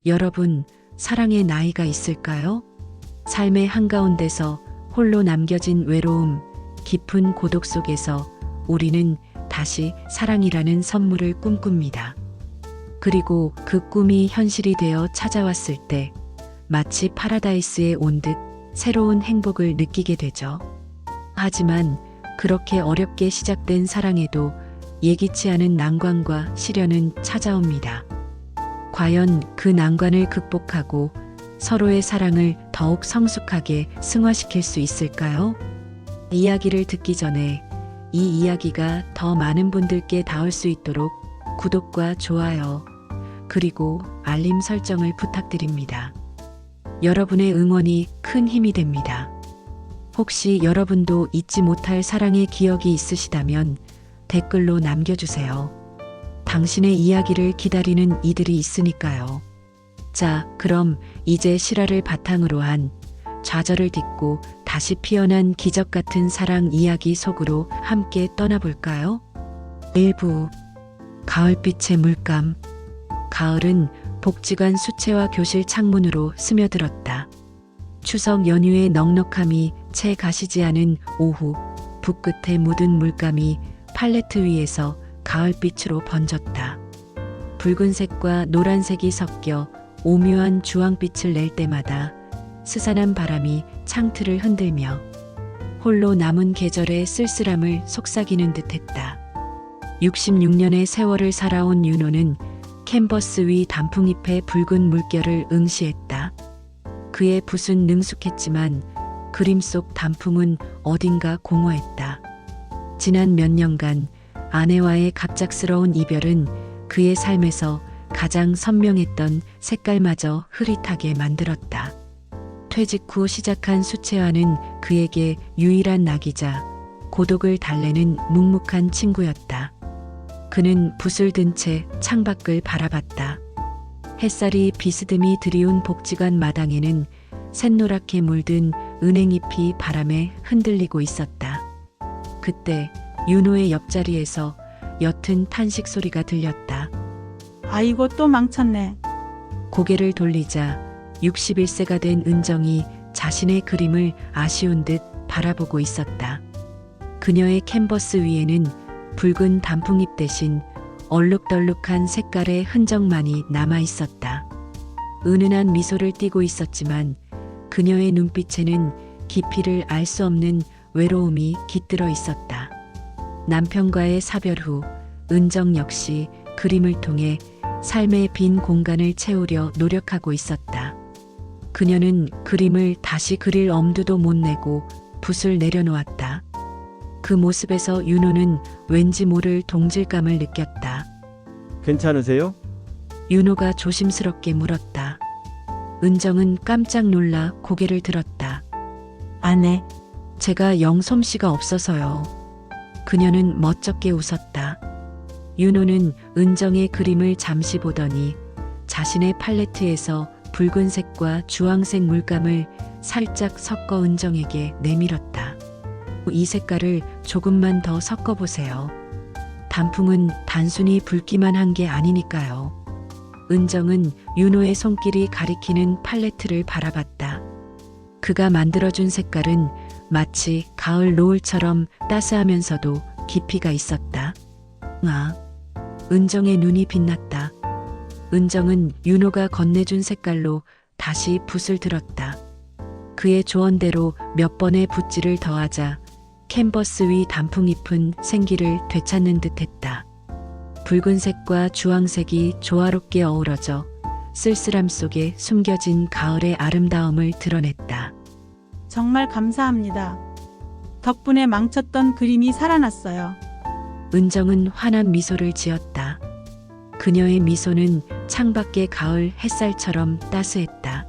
여러분, 사랑의 나이가 있을까요? 삶의 한가운데서 홀로 남겨진 외로움, 깊은 고독 속에서 우리는 다시 사랑이라는 선물을 꿈꿉니다. 그리고 그 꿈이 현실이 되어 찾아왔을 때 마치 파라다이스에 온 듯 새로운 행복을 느끼게 되죠. 하지만 그렇게 어렵게 시작된 사랑에도 예기치 않은 난관과 시련은 찾아옵니다. 과연 그 난관을 극복하고 서로의 사랑을 더욱 성숙하게 승화시킬 수 있을까요? 이야기를 듣기 전에 이 이야기가 더 많은 분들께 닿을 수 있도록 구독과 좋아요, 그리고 알림 설정을 부탁드립니다. 여러분의 응원이 큰 힘이 됩니다. 혹시 여러분도 잊지 못할 사랑의 기억이 있으시다면 댓글로 남겨주세요. 당신의 이야기를 기다리는 이들이 있으니까요. 자, 그럼 이제 실화를 바탕으로 한 좌절을 딛고 다시 피어난 기적 같은 사랑 이야기 속으로 함께 떠나볼까요? 1부 가을빛의 물감. 가을은 복지관 수채화 교실 창문으로 스며들었다. 추석 연휴의 넉넉함이 채 가시지 않은 오후, 붓끝에 묻은 물감이 팔레트 위에서 가을빛으로 번졌다. 붉은색과 노란색이 섞여 오묘한 주황빛을 낼 때마다 스산한 바람이 창틀을 흔들며 홀로 남은 계절의 쓸쓸함을 속삭이는 듯했다. 66년의 세월을 살아온 윤호는 캔버스 위 단풍잎의 붉은 물결을 응시했다. 그의 붓은 능숙했지만 그림 속 단풍은 어딘가 공허했다. 지난 몇 년간 아내와의 갑작스러운 이별은 그의 삶에서 가장 선명했던 색깔마저 흐릿하게 만들었다. 퇴직 후 시작한 수채화는 그에게 유일한 낙이자 고독을 달래는 묵묵한 친구였다. 그는 붓을 든 채 창밖을 바라봤다. 햇살이 비스듬히 들이운 복지관 마당에는 샛노랗게 물든 은행잎이 바람에 흔들리고 있었다. 그때 윤호의 옆자리에서 옅은 탄식 소리가 들렸다. 아이고 또 망쳤네. 고개를 돌리자 61세가 된 은정이 자신의 그림을 아쉬운 듯 바라보고 있었다. 그녀의 캔버스 위에는 붉은 단풍잎 대신 얼룩덜룩한 색깔의 흔적만이 남아 있었다. 은은한 미소를 띠고 있었지만 그녀의 눈빛에는 깊이를 알 수 없는 외로움이 깃들어 있었다. 남편과의 사별 후 은정 역시 그림을 통해 삶의 빈 공간을 채우려 노력하고 있었다. 그녀는 그림을 다시 그릴 엄두도 못 내고 붓을 내려놓았다. 그 모습에서 윤호는 왠지 모를 동질감을 느꼈다. 괜찮으세요? 윤호가 조심스럽게 물었다. 은정은 깜짝 놀라 고개를 들었다. 아내, 제가 영 솜씨가 없어서요. 그녀는 멋쩍게 웃었다. 윤호는 은정의 그림을 잠시 보더니 자신의 팔레트에서 붉은색과 주황색 물감을 살짝 섞어 은정에게 내밀었다. 이 색깔을 조금만 더 섞어보세요. 단풍은 단순히 붉기만 한 게 아니니까요. 은정은 윤호의 손길이 가리키는 팔레트를 바라봤다. 그가 만들어준 색깔은 마치 가을 노을처럼 따스하면서도 깊이가 있었다. 은정의 눈이 빛났다. 은정은 윤호가 건네준 색깔로 다시 붓을 들었다. 그의 조언대로 몇 번의 붓질을 더하자 캔버스 위 단풍잎은 생기를 되찾는 듯했다. 붉은색과 주황색이 조화롭게 어우러져 쓸쓸함 속에 숨겨진 가을의 아름다움을 드러냈다. 정말 감사합니다. 덕분에 망쳤던 그림이 살아났어요. 은정은 환한 미소를 지었다. 그녀의 미소는 창밖의 가을 햇살처럼 따스했다.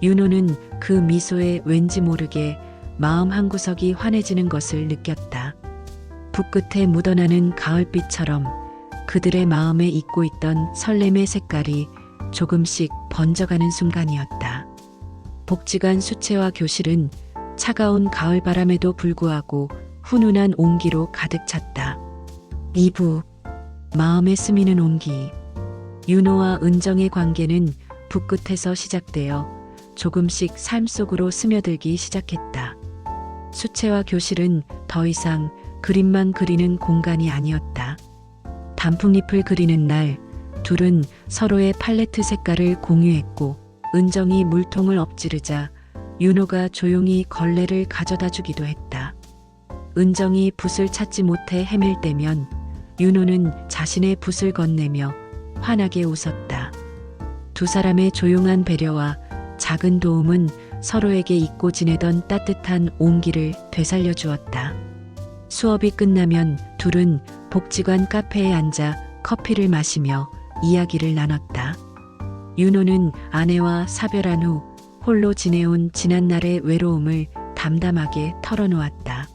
윤호는 그 미소에 왠지 모르게 마음 한구석이 환해지는 것을 느꼈다. 붓끝에 묻어나는 가을빛처럼 그들의 마음에 잊고 있던 설렘의 색깔이 조금씩 번져가는 순간이었다. 복지관 수채화 교실은 차가운 가을바람에도 불구하고 훈훈한 온기로 가득 찼다. 2부 마음에 스미는 온기. 윤호와 은정의 관계는 붓끝에서 시작되어 조금씩 삶 속으로 스며들기 시작했다. 수채화 교실은 더 이상 그림만 그리는 공간이 아니었다. 단풍잎을 그리는 날, 둘은 서로의 팔레트 색깔을 공유했고, 은정이 물통을 엎지르자 윤호가 조용히 걸레를 가져다 주기도 했다. 은정이 붓을 찾지 못해 헤맬 때면 윤호는 자신의 붓을 건네며 환하게 웃었다. 두 사람의 조용한 배려와 작은 도움은 서로에게 잊고 지내던 따뜻한 온기를 되살려 주었다. 수업이 끝나면 둘은 복지관 카페에 앉아 커피를 마시며 이야기를 나눴다. 윤호는 아내와 사별한 후 홀로 지내온 지난날의 외로움을 담담하게 털어놓았다.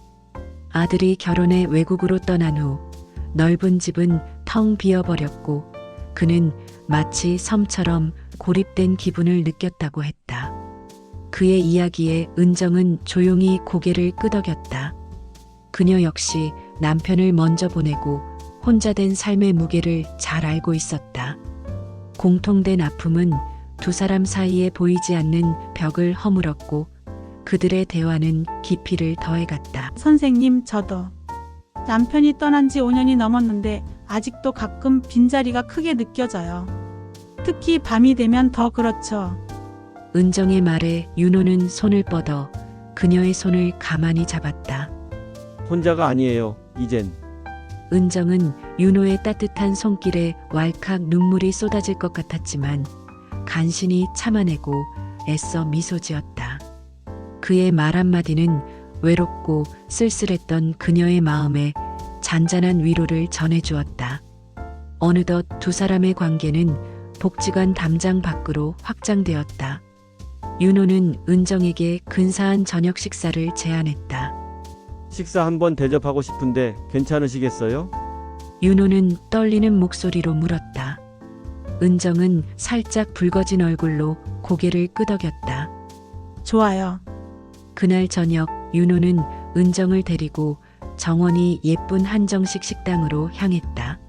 아들이 결혼해 외국으로 떠난 후 넓은 집은 텅 비어버렸고 그는 마치 섬처럼 고립된 기분을 느꼈다고 했다. 그의 이야기에 은정은 조용히 고개를 끄덕였다. 그녀 역시 남편을 먼저 보내고 혼자 된 삶의 무게를 잘 알고 있었다. 공통된 아픔은 두 사람 사이에 보이지 않는 벽을 허물었고 그들의 대화는 깊이를 더해갔다. 선생님, 저도 남편이 떠난 지 5년이 넘었는데 아직도 가끔 빈자리가 크게 느껴져요. 특히 밤이 되면 더 그렇죠. 은정의 말에 윤호는 손을 뻗어 그녀의 손을 가만히 잡았다. 혼자가 아니에요. 이젠. 은정은 윤호의 따뜻한 손길에 왈칵 눈물이 쏟아질 것 같았지만 간신히 참아내고 애써 미소 지었다. 그의 말 한마디는 외롭고 쓸쓸했던 그녀의 마음에 잔잔한 위로를 전해주었다. 어느덧 두 사람의 관계는 복지관 담장 밖으로 확장되었다. 윤호는 은정에게 근사한 저녁 식사를 제안했다. 식사 한번 대접하고 싶은데 괜찮으시겠어요? 윤호는 떨리는 목소리로 물었다. 은정은 살짝 붉어진 얼굴로 고개를 끄덕였다. 좋아요. 그날 저녁 윤호는 은정을 데리고 정원이 예쁜 한정식 식당으로 향했다.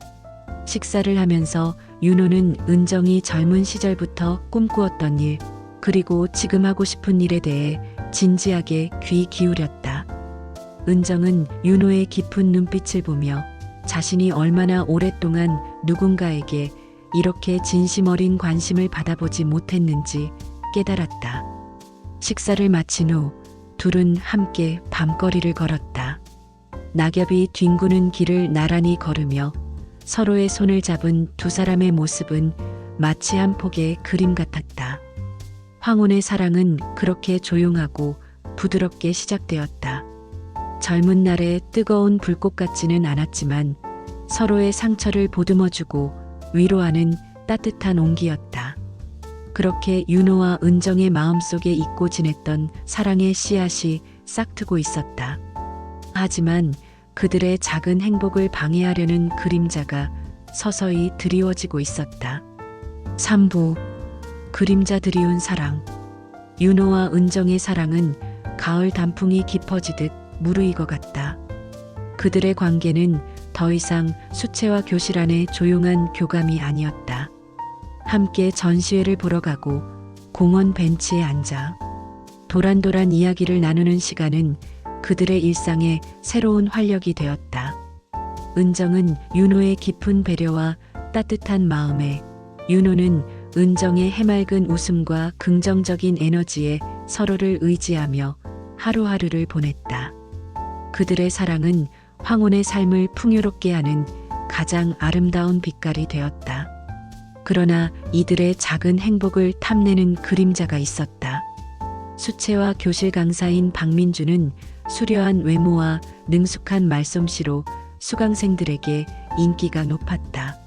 식사를 하면서 윤호는 은정이 젊은 시절부터 꿈꾸었던 일, 그리고 지금 하고 싶은 일에 대해 진지하게 귀 기울였다. 은정은 윤호의 깊은 눈빛을 보며 자신이 얼마나 오랫동안 누군가에게 이렇게 진심 어린 관심을 받아보지 못했는지 깨달았다. 식사를 마친 후 둘은 함께 밤거리를 걸었다. 낙엽이 뒹구는 길을 나란히 걸으며 서로의 손을 잡은 두 사람의 모습은 마치 한 폭의 그림 같았다. 황혼의 사랑은 그렇게 조용하고 부드럽게 시작되었다. 젊은 날의 뜨거운 불꽃 같지는 않았지만 서로의 상처를 보듬어주고 위로하는 따뜻한 온기였다. 그렇게 윤호와 은정의 마음속에 잊고 지냈던 사랑의 씨앗이 싹트고 있었다. 하지만 그들의 작은 행복을 방해하려는 그림자가 서서히 드리워지고 있었다. 3부 그림자 드리운 사랑. 윤호와 은정의 사랑은 가을 단풍이 깊어지듯 무르익어갔다. 그들의 관계는 더 이상 수채화 교실 안의 조용한 교감이 아니었다. 함께 전시회를 보러 가고 공원 벤치에 앉아 도란도란 이야기를 나누는 시간은 그들의 일상에 새로운 활력이 되었다. 은정은 윤호의 깊은 배려와 따뜻한 마음에, 윤호는 은정의 해맑은 웃음과 긍정적인 에너지에 서로를 의지하며 하루하루를 보냈다. 그들의 사랑은 황혼의 삶을 풍요롭게 하는 가장 아름다운 빛깔이 되었다. 그러나 이들의 작은 행복을 탐내는 그림자가 있었다. 수채화 교실 강사인 박민주는 수려한 외모와 능숙한 말솜씨로 수강생들에게 인기가 높았다.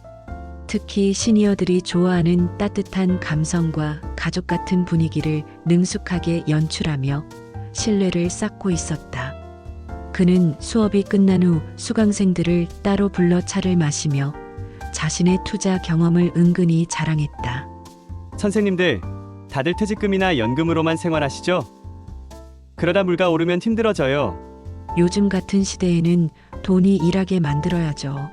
특히 시니어들이 좋아하는 따뜻한 감성과 가족 같은 분위기를 능숙하게 연출하며 신뢰를 쌓고 있었다. 그는 수업이 끝난 후 수강생들을 따로 불러 차를 마시며 자신의 투자 경험을 은근히 자랑했다. 선생님들, 다들 퇴직금이나 연금으로만 생활하시죠? 그러다 물가 오르면 힘들어져요. 요즘 같은 시대에는 돈이 일하게 만들어야죠.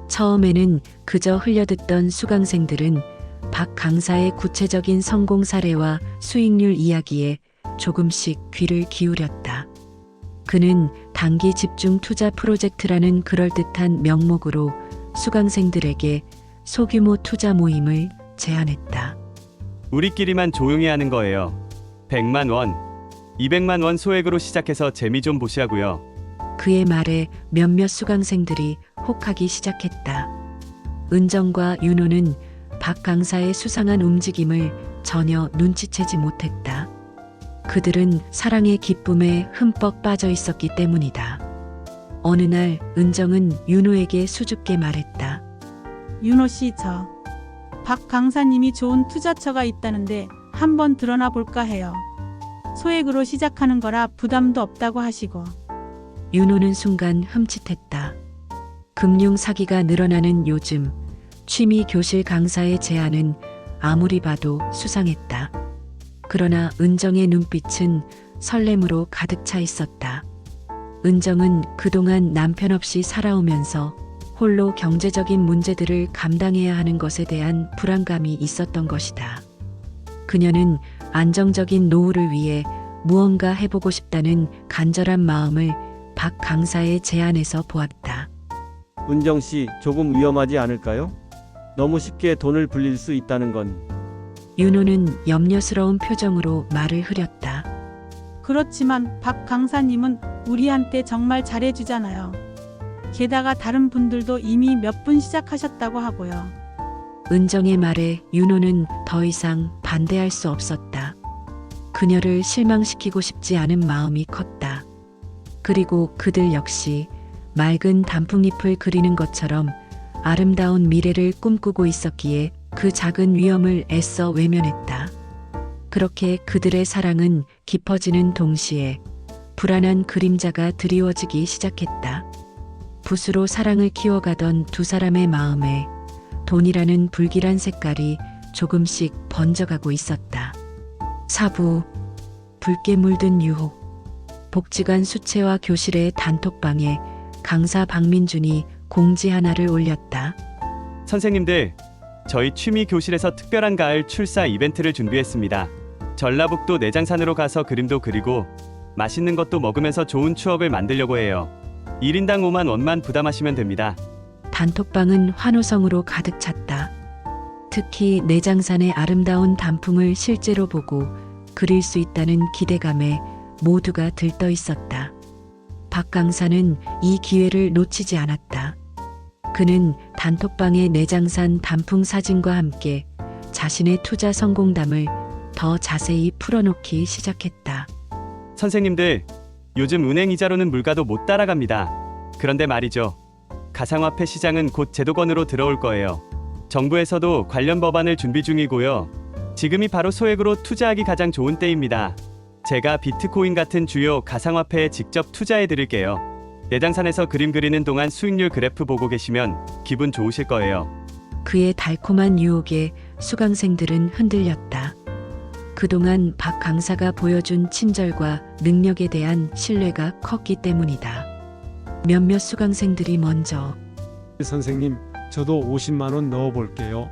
처음에는 그저 흘려듣던 수강생들은 박 강사의 구체적인 성공 사례와 수익률 이야기에 조금씩 귀를 기울였다. 그는 단기 집중 투자 프로젝트라는 그럴듯한 명목으로 수강생들에게 소규모 투자 모임을 제안했다. 우리끼리만 조용히 하는 거예요. 100만 원, 200만 원 소액으로 시작해서 재미 좀 보시라고요. 그의 말에 몇몇 수강생들이 혹하기 시작했다. 은정과 윤호는 박 강사의 수상한 움직임을 전혀 눈치채지 못했다. 그들은 사랑의 기쁨에 흠뻑 빠져 있었기 때문이다. 어느 날 은정은 윤호에게 수줍게 말했다. 윤호 씨, 박 강사님이 좋은 투자처가 있다는데 한번 드러나 볼까 해요. 소액으로 시작하는 거라 부담도 없다고 하시고. 윤호는 순간 흠칫했다. 금융 사기가 늘어나는 요즘 취미 교실 강사의 제안은 아무리 봐도 수상했다. 그러나 은정의 눈빛은 설렘으로 가득 차 있었다. 은정은 그동안 남편 없이 살아오면서 홀로 경제적인 문제들을 감당해야 하는 것에 대한 불안감이 있었던 것이다. 그녀는 안정적인 노후를 위해 무언가 해보고 싶다는 간절한 마음을 박 강사의 제안에서 보았다. 은정 씨, 조금 위험하지 않을까요? 너무 쉽게 돈을 불릴 수 있다는 건. 윤호는 염려스러운 표정으로 말을 흐렸다. 그렇지만 박 강사님은 우리한테 정말 잘해주잖아요. 게다가 다른 분들도 이미 몇 분 시작하셨다고 하고요. 은정의 말에 윤호는 더 이상 반대할 수 없었다. 그녀를 실망시키고 싶지 않은 마음이 컸다. 그리고 그들 역시 맑은 단풍잎을 그리는 것처럼 아름다운 미래를 꿈꾸고 있었기에 그 작은 위험을 애써 외면했다. 그렇게 그들의 사랑은 깊어지는 동시에 불안한 그림자가 드리워지기 시작했다. 붓으로 사랑을 키워가던 두 사람의 마음에 돈이라는 불길한 색깔이 조금씩 번져가고 있었다. 사부, 붉게 물든 유혹. 복지관 수채화 교실의 단톡방에 강사 박민준이 공지 하나를 올렸다. 선생님들, 저희 취미 교실에서 특별한 가을 출사 이벤트를 준비했습니다. 전라북도 내장산으로 가서 그림도 그리고 맛있는 것도 먹으면서 좋은 추억을 만들려고 해요. 1인당 5만 원만 부담하시면 됩니다. 단톡방은 환호성으로 가득 찼다. 특히 내장산의 아름다운 단풍을 실제로 보고 그릴 수 있다는 기대감에 모두가 들떠 있었다. 박 강사는 이 기회를 놓치지 않았다. 그는 단톡방의 내장산 단풍 사진과 함께 자신의 투자 성공담을 더 자세히 풀어놓기 시작했다. 선생님들, 요즘 은행 이자로는 물가도 못 따라갑니다. 그런데 말이죠. 가상화폐 시장은 곧 제도권으로 들어올 거예요. 정부에서도 관련 법안을 준비 중이고요. 지금이 바로 소액으로 투자하기 가장 좋은 때입니다. 제가 비트코인 같은 주요 가상화폐에 직접 투자해 드릴게요. 내장산에서 그림 그리는 동안 수익률 그래프 보고 계시면 기분 좋으실 거예요. 그의 달콤한 유혹에 수강생들은 흔들렸다. 그동안 박 강사가 보여준 친절과 능력에 대한 신뢰가 컸기 때문이다. 몇몇 수강생들이 먼저 선생님, 저도 50만 원 넣어볼게요.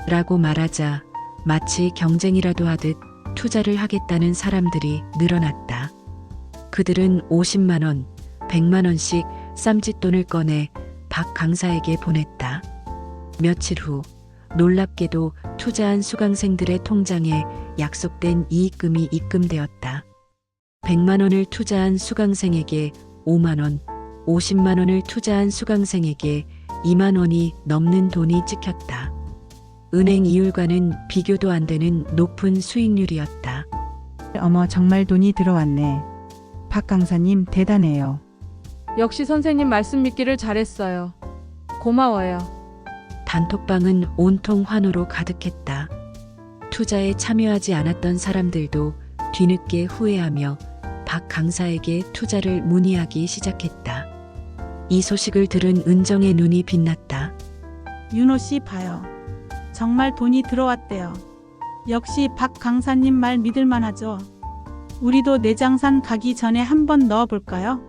라고 말하자 마치 경쟁이라도 하듯 투자를 하겠다는 사람들이 늘어났다. 그들은 50만 원, 100만 원씩 쌈짓돈을 꺼내 박 강사에게 보냈다. 며칠 후 놀랍게도 투자한 수강생들의 통장에 약속된 이익금이 입금되었다. 100만 원을 투자한 수강생에게 5만 원, 50만 원을 투자한 수강생에게 2만 원이 넘는 돈이 찍혔다. 은행 이율과는 비교도 안 되는 높은 수익률이었다. 어머, 정말 돈이 들어왔네. 박 강사님 대단해요. 역시 선생님 말씀 믿기를 잘했어요. 고마워요. 단톡방은 온통 환호로 가득했다. 투자에 참여하지 않았던 사람들도 뒤늦게 후회하며 박 강사에게 투자를 문의하기 시작했다. 이 소식을 들은 은정의 눈이 빛났다. 윤호 씨 봐요. 정말 돈이 들어왔대요. 역시 박 강사님 말 믿을만하죠. 우리도 내장산 가기 전에 한번 넣어볼까요?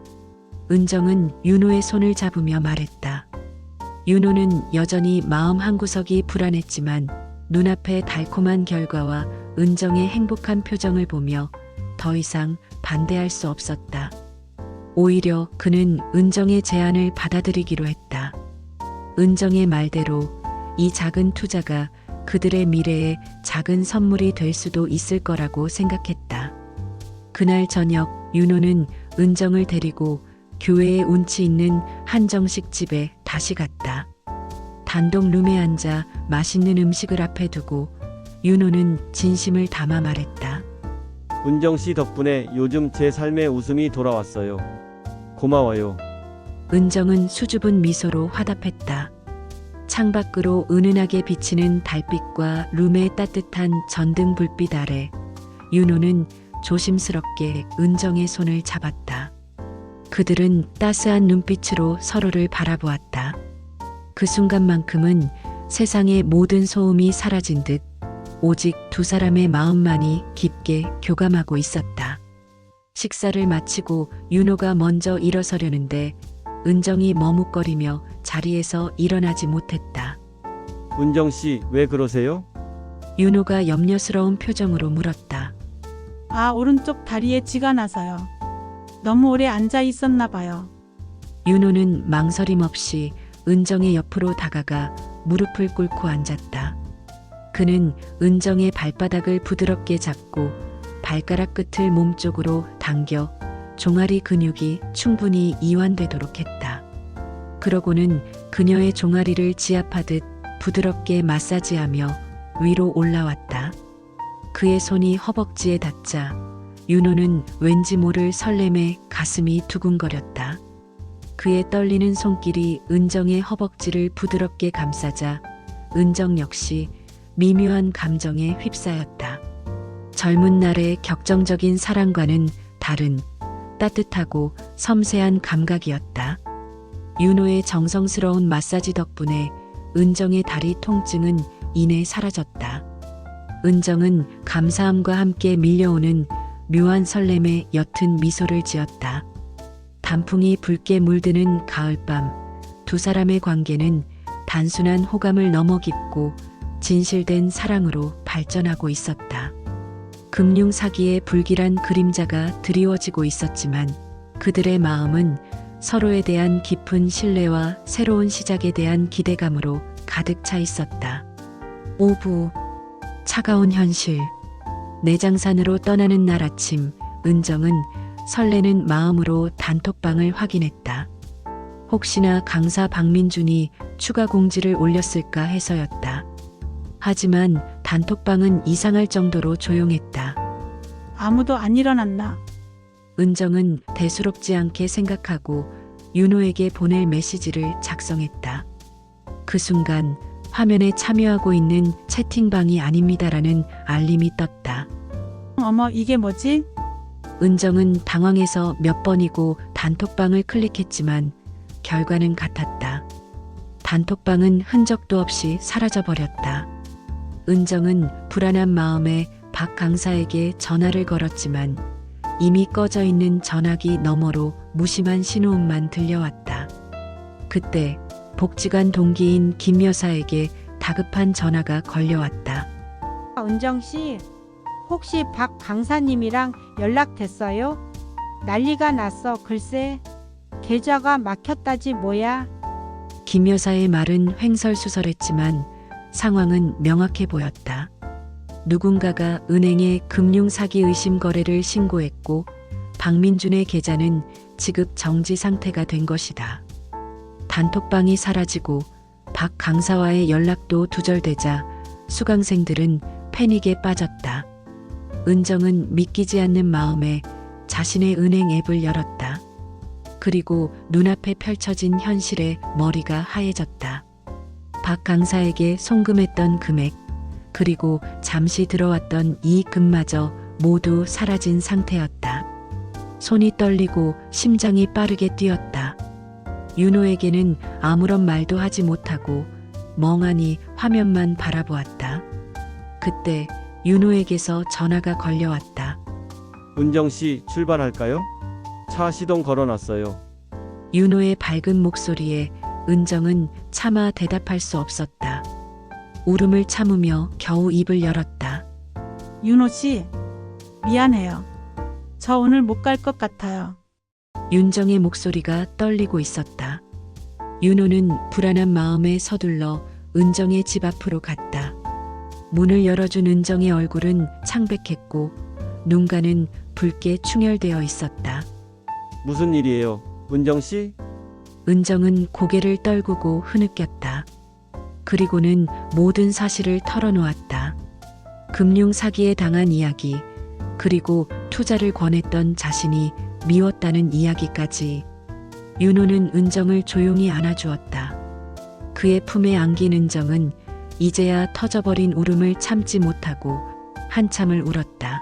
은정은 윤호의 손을 잡으며 말했다. 윤호는 여전히 마음 한구석이 불안했지만 눈앞의 달콤한 결과와 은정의 행복한 표정을 보며 더 이상 반대할 수 없었다. 오히려 그는 은정의 제안을 받아들이기로 했다. 은정의 말대로 이 작은 투자가 그들의 미래에 작은 선물이 될 수도 있을 거라고 생각했다. 그날 저녁 윤호는 은정을 데리고 교회에 운치 있는 한정식 집에 다시 갔다. 단독 룸에 앉아 맛있는 음식을 앞에 두고 윤호는 진심을 담아 말했다. 은정 씨 덕분에 요즘 제 삶에 웃음이 돌아왔어요. 고마워요. 은정은 수줍은 미소로 화답했다. 창밖으로 은은하게 비치는 달빛과 룸의 따뜻한 전등 불빛 아래 윤호는 조심스럽게 은정의 손을 잡았다. 그들은 따스한 눈빛으로 서로를 바라보았다. 그 순간만큼은 세상의 모든 소음이 사라진 듯 오직 두 사람의 마음만이 깊게 교감하고 있었다. 식사를 마치고 윤호가 먼저 일어서려는데 은정이 머뭇거리며 자리에서 일어나지 못했다. 은정 씨, 왜 그러세요? 윤호가 염려스러운 표정으로 물었다. 아, 오른쪽 다리에 쥐가 나서요. 너무 오래 앉아 있었나 봐요. 윤호는 망설임 없이 은정의 옆으로 다가가 무릎을 꿇고 앉았다. 그는 은정의 발바닥을 부드럽게 잡고 발가락 끝을 몸쪽으로 당겨 종아리 근육이 충분히 이완되도록 했다. 그러고는 그녀의 종아리를 지압하듯 부드럽게 마사지하며 위로 올라왔다. 그의 손이 허벅지에 닿자 윤호는 왠지 모를 설렘에 가슴이 두근거렸다. 그의 떨리는 손길이 은정의 허벅지를 부드럽게 감싸자 은정 역시 미묘한 감정에 휩싸였다. 젊은 날의 격정적인 사랑과는 다른 따뜻하고 섬세한 감각이었다. 윤호의 정성스러운 마사지 덕분에 은정의 다리 통증은 이내 사라졌다. 은정은 감사함과 함께 밀려오는 묘한 설렘에 옅은 미소를 지었다. 단풍이 붉게 물드는 가을밤, 두 사람의 관계는 단순한 호감을 넘어 깊고 진실된 사랑으로 발전하고 있었다. 금융 사기의 불길한 그림자가 드리워지고 있었지만 그들의 마음은 서로에 대한 깊은 신뢰와 새로운 시작에 대한 기대감으로 가득 차 있었다. 오후, 차가운 현실. 내장산으로 떠나는 날 아침, 은정은 설레는 마음으로 단톡방을 확인했다. 혹시나 강사 박민준이 추가 공지를 올렸을까 해서였다. 하지만 단톡방은 이상할 정도로 조용했다. 아무도 안 일어났나? 은정은 대수롭지 않게 생각하고 윤호에게 보낼 메시지를 작성했다. 그 순간 화면에 참여하고 있는 채팅방이 아닙니다라는 알림이 떴다. 어머, 이게 뭐지? 은정은 당황해서 몇 번이고 단톡방을 클릭했지만 결과는 같았다. 단톡방은 흔적도 없이 사라져버렸다. 은정은 불안한 마음에 박 강사에게 전화를 걸었지만 이미 꺼져 있는 전화기 너머로 무심한 신호음만 들려왔다. 그때 복지관 동기인 김 여사에게 다급한 전화가 걸려왔다. 은정 씨, 혹시 박 강사님이랑 연락됐어요? 난리가 났어. 글쎄, 계좌가 막혔다지 뭐야. 김 여사의 말은 횡설수설했지만 상황은 명확해 보였다. 누군가가 은행에 금융사기 의심 거래를 신고했고 박민준의 계좌는 지급 정지 상태가 된 것이다. 단톡방이 사라지고 박 강사와의 연락도 두절되자 수강생들은 패닉에 빠졌다. 은정은 믿기지 않는 마음에 자신의 은행 앱을 열었다. 그리고 눈앞에 펼쳐진 현실에 머리가 하얘졌다. 박 강사에게 송금했던 금액, 그리고 잠시 들어왔던 이익금마저 모두 사라진 상태였다. 손이 떨리고 심장이 빠르게 뛰었다. 윤호에게는 아무런 말도 하지 못하고 멍하니 화면만 바라보았다. 그때 윤호에게서 전화가 걸려왔다. 은정 씨, 출발할까요? 차 시동 걸어놨어요. 윤호의 밝은 목소리에 은정은 차마 대답할 수 없었다. 울음을 참으며 겨우 입을 열었다. 윤호 씨, 미안해요. 저 오늘 못 갈 것 같아요. 윤정의 목소리가 떨리고 있었다. 윤호는 불안한 마음에 서둘러 은정의 집 앞으로 갔다. 문을 열어준 은정의 얼굴은 창백했고 눈가는 붉게 충혈되어 있었다. 무슨 일이에요? 은정 씨? 은정은 고개를 떨구고 흐느꼈다. 그리고는 모든 사실을 털어놓았다. 금융 사기에 당한 이야기, 그리고 투자를 권했던 자신이 미웠다는 이야기까지. 윤호는 은정을 조용히 안아주었다. 그의 품에 안긴 은정은 이제야 터져버린 울음을 참지 못하고 한참을 울었다.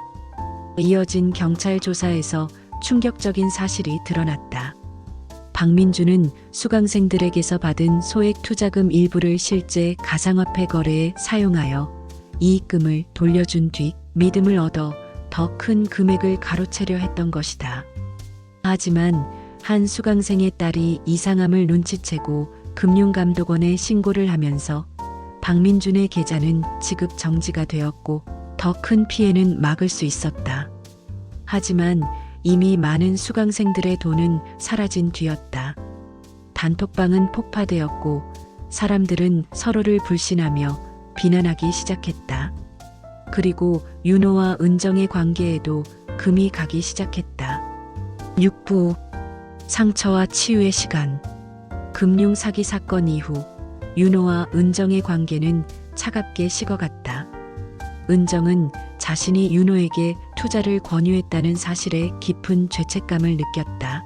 이어진 경찰 조사에서 충격적인 사실이 드러났다. 박민주는 수강생들에게서 받은 소액 투자금 일부를 실제 가상화폐 거래에 사용하여 이익금을 돌려준 뒤 믿음을 얻어 더 큰 금액을 가로채려 했던 것이다. 하지만 한 수강생의 딸이 이상함을 눈치채고 금융감독원에 신고를 하면서 박민준의 계좌는 지급 정지가 되었고 더 큰 피해는 막을 수 있었다. 하지만 이미 많은 수강생들의 돈은 사라진 뒤였다. 단톡방은 폭파되었고 사람들은 서로를 불신하며 비난하기 시작했다. 그리고 윤호와 은정의 관계에도 금이 가기 시작했다. 6부 상처와 치유의 시간. 금융 사기 사건 이후 윤호와 은정의 관계는 차갑게 식어갔다. 은정은 자신이 윤호에게 투자를 권유했다는 사실에 깊은 죄책감을 느꼈다.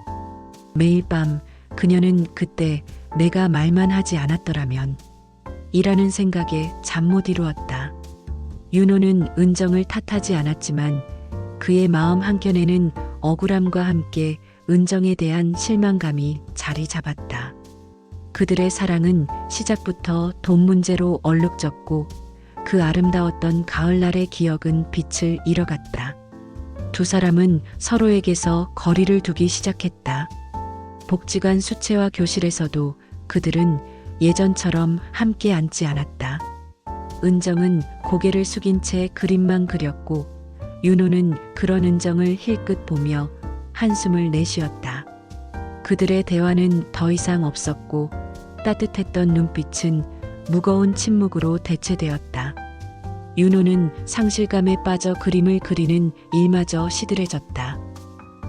매일 밤 그녀는 그때 내가 말만 하지 않았더라면 이라는 생각에 잠 못 이루었다. 윤호는 은정을 탓하지 않았지만 그의 마음 한켠에는 억울함과 함께 은정에 대한 실망감이 자리 잡았다. 그들의 사랑은 시작부터 돈 문제로 얼룩졌고 그 아름다웠던 가을날의 기억은 빛을 잃어갔다. 두 사람은 서로에게서 거리를 두기 시작했다. 복지관 수채화 교실에서도 그들은 예전처럼 함께 앉지 않았다. 은정은 고개를 숙인 채 그림만 그렸고 윤호는 그런 은정을 힐끗 보며 한숨을 내쉬었다. 그들의 대화는 더 이상 없었고 따뜻했던 눈빛은 무거운 침묵으로 대체되었다. 윤호는 상실감에 빠져 그림을 그리는 일마저 시들해졌다.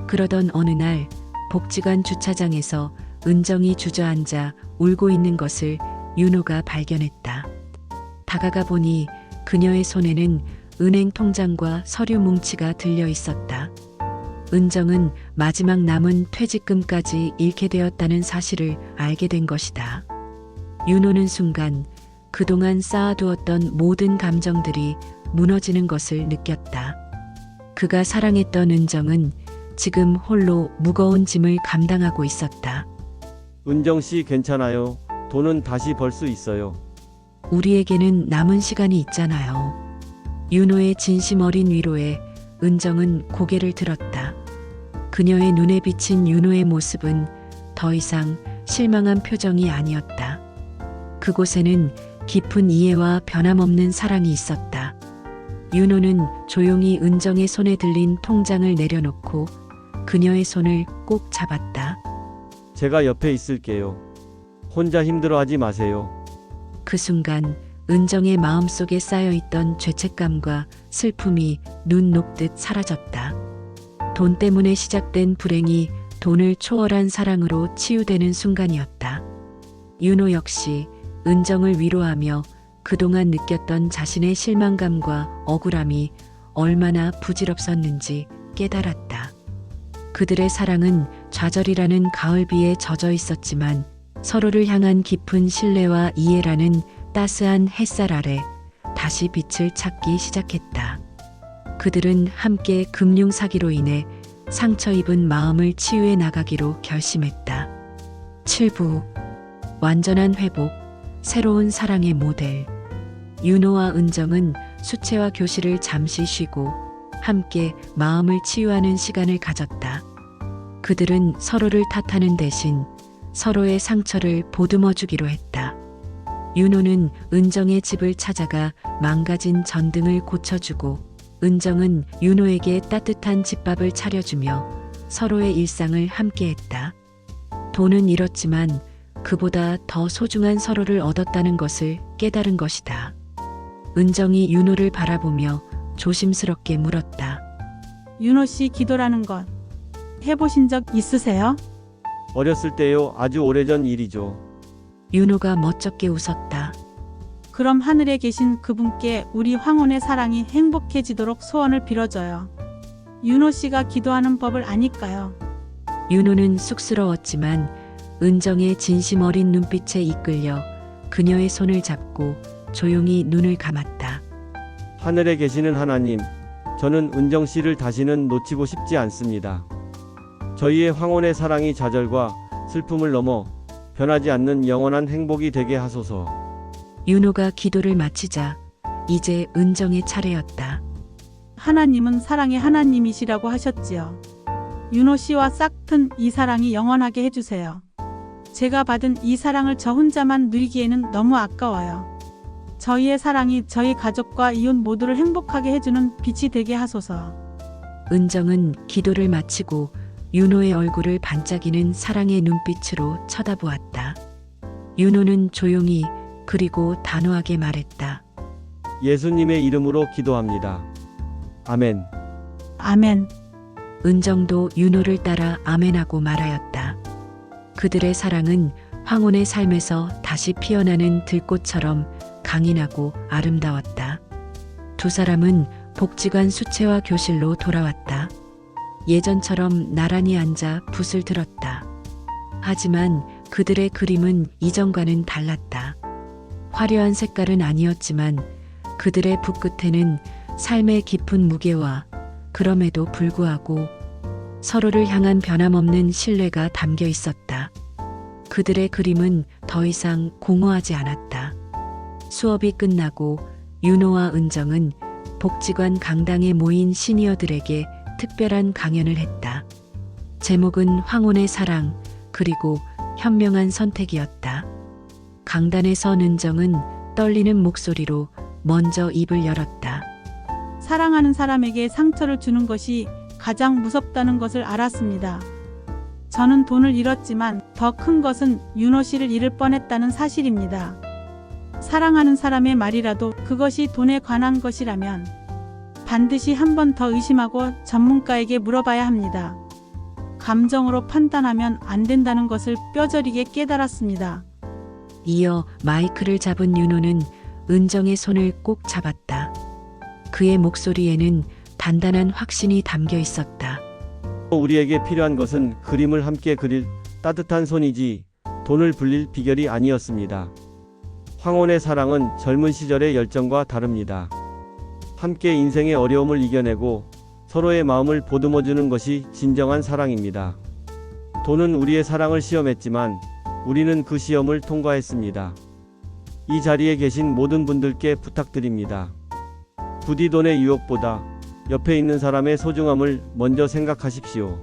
그러던 어느 날 복지관 주차장에서 은정이 주저앉아 울고 있는 것을 윤호가 발견했다. 다가가 보니 그녀의 손에는 은행 통장과 서류 뭉치가 들려 있었다. 은정은 마지막 남은 퇴직금까지 잃게 되었다는 사실을 알게 된 것이다. 윤호는 순간 그동안 쌓아두었던 모든 감정들이 무너지는 것을 느꼈다. 그가 사랑했던 은정은 지금 홀로 무거운 짐을 감당하고 있었다. 은정 씨 괜찮아요. 돈은 다시 벌 수 있어요. 우리에게는 남은 시간이 있잖아요. 윤호의 진심 어린 위로에 은정은 고개를 들었다. 그녀의 눈에 비친 윤호의 모습은 더 이상 실망한 표정이 아니었다. 그곳에는 깊은 이해와 변함없는 사랑이 있었다. 윤호는 조용히 은정의 손에 들린 통장을 내려놓고 그녀의 손을 꼭 잡았다. 제가 옆에 있을게요. 혼자 힘들어하지 마세요. 그 순간 은정의 마음속에 쌓여있던 죄책감과 슬픔이 눈 녹듯 사라졌다. 돈 때문에 시작된 불행이 돈을 초월한 사랑으로 치유되는 순간이었다. 윤호 역시 은정을 위로하며 그동안 느꼈던 자신의 실망감과 억울함이 얼마나 부질없었는지 깨달았다. 그들의 사랑은 좌절이라는 가을비에 젖어 있었지만 서로를 향한 깊은 신뢰와 이해라는 따스한 햇살 아래 다시 빛을 찾기 시작했다. 그들은 함께 금융 사기로 인해 상처 입은 마음을 치유해 나가기로 결심했다. 7부 완전한 회복, 새로운 사랑의 모델. 윤호와 은정은 수채화 교실을 잠시 쉬고 함께 마음을 치유하는 시간을 가졌다. 그들은 서로를 탓하는 대신 서로의 상처를 보듬어 주기로 했다. 윤호는 은정의 집을 찾아가 망가진 전등을 고쳐주고 은정은 윤호에게 따뜻한 집밥을 차려주며 서로의 일상을 함께했다. 돈은 잃었지만 그보다 더 소중한 서로를 얻었다는 것을 깨달은 것이다. 은정이 윤호를 바라보며 조심스럽게 물었다. 윤호 씨 기도라는 것 해보신 적 있으세요? 어렸을 때요. 아주 오래전 일이죠. 윤호가 멋쩍게 웃었다. 그럼 하늘에 계신 그분께 우리 황혼의 사랑이 행복해지도록 소원을 빌어줘요. 윤호 씨가 기도하는 법을 아니까요. 윤호는 쑥스러웠지만 은정의 진심 어린 눈빛에 이끌려 그녀의 손을 잡고 조용히 눈을 감았다. 하늘에 계시는 하나님, 저는 은정 씨를 다시는 놓치고 싶지 않습니다. 저희의 황혼의 사랑이 좌절과 슬픔을 넘어 변하지 않는 영원한 행복이 되게 하소서. 윤호가 기도를 마치자 이제 은정의 차례였다. 하나님은 사랑의 하나님이시라고 하셨지요. 윤호 씨와 싹튼 이 사랑이 영원하게 해주세요. 제가 받은 이 사랑을 저 혼자만 누리기에는 너무 아까워요. 저희의 사랑이 저희 가족과 이웃 모두를 행복하게 해주는 빛이 되게 하소서. 은정은 기도를 마치고 윤호의 얼굴을 반짝이는 사랑의 눈빛으로 쳐다보았다. 윤호는 조용히 그리고 단호하게 말했다. 예수님의 이름으로 기도합니다. 아멘. 아멘. 은정도 윤호를 따라 아멘하고 말하였다. 그들의 사랑은 황혼의 삶에서 다시 피어나는 들꽃처럼 강인하고 아름다웠다. 두 사람은 복지관 수채화 교실로 돌아왔다. 예전처럼 나란히 앉아 붓을 들었다. 하지만 그들의 그림은 이전과는 달랐다. 화려한 색깔은 아니었지만 그들의 붓 끝에는 삶의 깊은 무게와 그럼에도 불구하고 서로를 향한 변함없는 신뢰가 담겨 있었다. 그들의 그림은 더 이상 공허하지 않았다. 수업이 끝나고 윤호와 은정은 복지관 강당에 모인 시니어들에게 특별한 강연을 했다. 제목은 황혼의 사랑 그리고 현명한 선택이었다. 강단에 선 은정은 떨리는 목소리로 먼저 입을 열었다. 사랑하는 사람에게 상처를 주는 것이 가장 무섭다는 것을 알았습니다. 저는 돈을 잃었지만 더 큰 것은 윤호 씨를 잃을 뻔했다는 사실입니다. 사랑하는 사람의 말이라도 그것이 돈에 관한 것이라면 반드시 한 번 더 의심하고 전문가에게 물어봐야 합니다. 감정으로 판단하면 안 된다는 것을 뼈저리게 깨달았습니다. 이어 마이크를 잡은 윤호는 은정의 손을 꼭 잡았다. 그의 목소리에는 단단한 확신이 담겨 있었다. 우리에게 필요한 것은 그림을 함께 그릴 따뜻한 손이지 돈을 불릴 비결이 아니었습니다. 황혼의 사랑은 젊은 시절의 열정과 다릅니다. 함께 인생의 어려움을 이겨내고 서로의 마음을 보듬어주는 것이 진정한 사랑입니다. 돈은 우리의 사랑을 시험했지만 우리는 그 시험을 통과했습니다. 이 자리에 계신 모든 분들께 부탁드립니다. 부디 돈의 유혹보다 옆에 있는 사람의 소중함을 먼저 생각하십시오.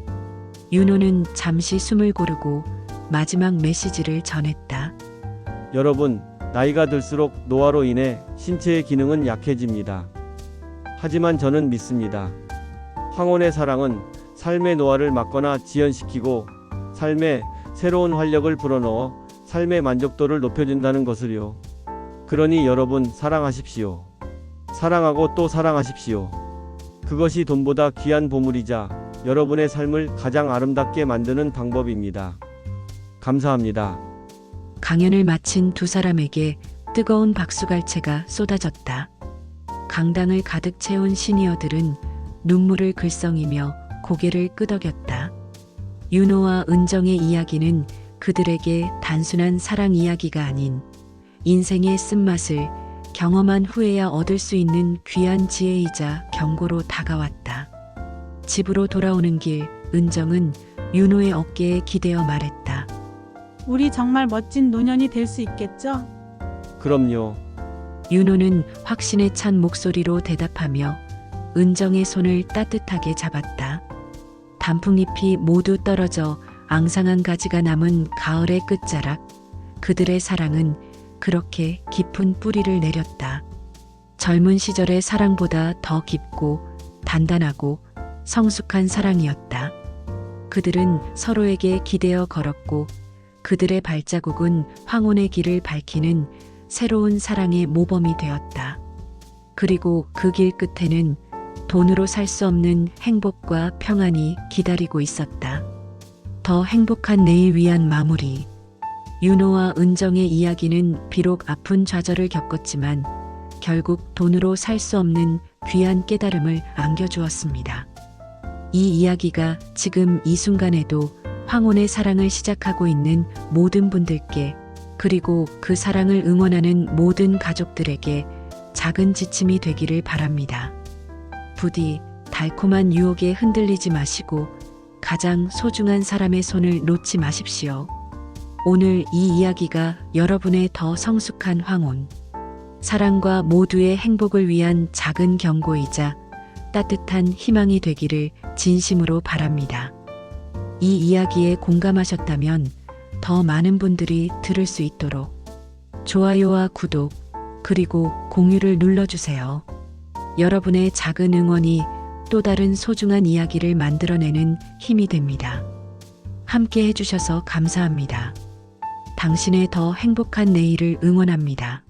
윤호는 잠시 숨을 고르고 마지막 메시지를 전했다. 여러분, 나이가 들수록 노화로 인해 신체의 기능은 약해집니다. 하지만 저는 믿습니다. 황혼의 사랑은 삶의 노화를 막거나 지연시키고 삶에 새로운 활력을 불어넣어 삶의 만족도를 높여준다는 것을요. 그러니 여러분 사랑하십시오. 사랑하고 또 사랑하십시오. 그것이 돈보다 귀한 보물이자 여러분의 삶을 가장 아름답게 만드는 방법입니다. 감사합니다. 강연을 마친 두 사람에게 뜨거운 박수갈채가 쏟아졌다. 강당을 가득 채운 시니어들은 눈물을 글썽이며 고개를 끄덕였다. 윤호와 은정의 이야기는 그들에게 단순한 사랑 이야기가 아닌 인생의 쓴맛을 경험한 후에야 얻을 수 있는 귀한 지혜이자 경고로 다가왔다. 집으로 돌아오는 길, 은정은 윤호의 어깨에 기대어 말했다. 우리 정말 멋진 노년이 될 수 있겠죠? 그럼요. 윤호는 확신에 찬 목소리로 대답하며 은정의 손을 따뜻하게 잡았다. 단풍잎이 모두 떨어져 앙상한 가지가 남은 가을의 끝자락, 그들의 사랑은 그렇게 깊은 뿌리를 내렸다. 젊은 시절의 사랑보다 더 깊고 단단하고 성숙한 사랑이었다. 그들은 서로에게 기대어 걸었고 그들의 발자국은 황혼의 길을 밝히는 새로운 사랑의 모범이 되었다. 그리고 그 길 끝에는 돈으로 살 수 없는 행복과 평안이 기다리고 있었다. 더 행복한 내일 위한 마무리. 윤호와 은정의 이야기는 비록 아픈 좌절을 겪었지만 결국 돈으로 살 수 없는 귀한 깨달음을 안겨주었습니다. 이 이야기가 지금 이 순간에도 황혼의 사랑을 시작하고 있는 모든 분들께 그리고 그 사랑을 응원하는 모든 가족들에게 작은 지침이 되기를 바랍니다. 부디 달콤한 유혹에 흔들리지 마시고 가장 소중한 사람의 손을 놓지 마십시오. 오늘 이 이야기가 여러분의 더 성숙한 황혼, 사랑과 모두의 행복을 위한 작은 경고이자 따뜻한 희망이 되기를 진심으로 바랍니다. 이 이야기에 공감하셨다면 더 많은 분들이 들을 수 있도록 좋아요와 구독, 그리고 공유를 눌러주세요. 여러분의 작은 응원이 또 다른 소중한 이야기를 만들어내는 힘이 됩니다. 함께 해주셔서 감사합니다. 당신의 더 행복한 내일을 응원합니다.